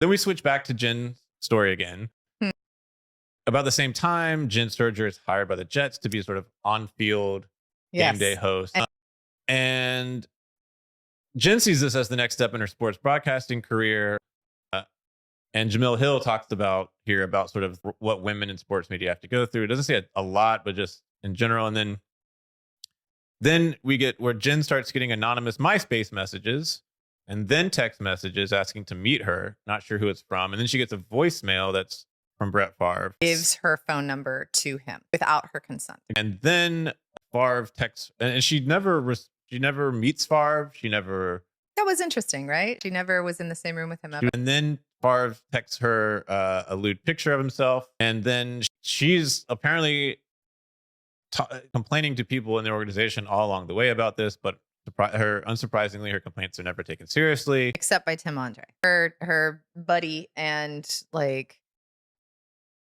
Then we switch back to Jenn's story again. Hmm. About the same time, Jenn Sterger is hired by the Jets to be sort of on-field game day host. And Jenn sees this as the next step in her sports broadcasting career. And Jamil Hill talks about sort of what women in sports media have to go through. It doesn't say a lot, but just in general. And then we get where Jenn starts getting anonymous MySpace messages and then text messages asking to meet her. Not sure who it's from. And then she gets a voicemail that's from Brett Favre. Gives her phone number to him without her consent. And then Favre texts, and she never meets Favre. That was interesting, right? She never was in the same room with him ever. And then Favre texts her a lewd picture of himself. And then she's apparently complaining to people in the organization all along the way about this. But unsurprisingly, her complaints are never taken seriously. Except by Tim Andre, her buddy, and like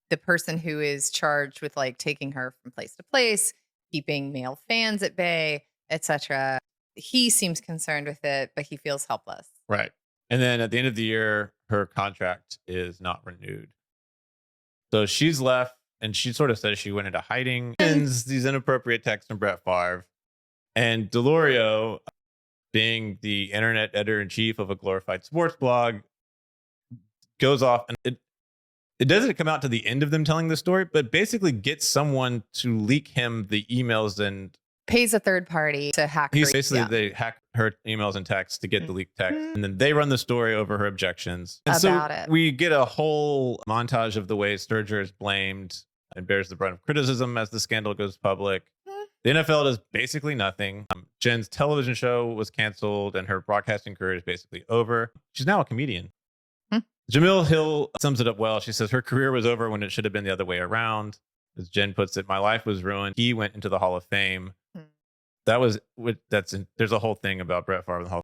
the person who is charged with like taking her from place to place, keeping male fans at bay, etc. He seems concerned with it, but he feels helpless. Right. And then at the end of the year, her contract is not renewed. So she's left, and she sort of says she went into hiding. Sends these inappropriate texts from Brett Favre. And Delorio, being the internet editor-in-chief of a glorified sports blog, goes off. And it doesn't come out to the end of them telling the story, but basically gets someone to leak him the emails and pays a third party to hack her. Basically, they hack her emails and texts to get the leaked text. And then they run the story over her objections. And so we get a whole montage of the ways Sterger is blamed and bears the brunt of criticism as the scandal goes public. The NFL does basically nothing. Jenn's television show was canceled and her broadcasting career is basically over. She's now a comedian. Jamil Hill sums it up well. She says her career was over when it should have been the other way around. As Jenn puts it, my life was ruined. He went into the Hall of Fame. There's a whole thing about Brett Favre in the Hall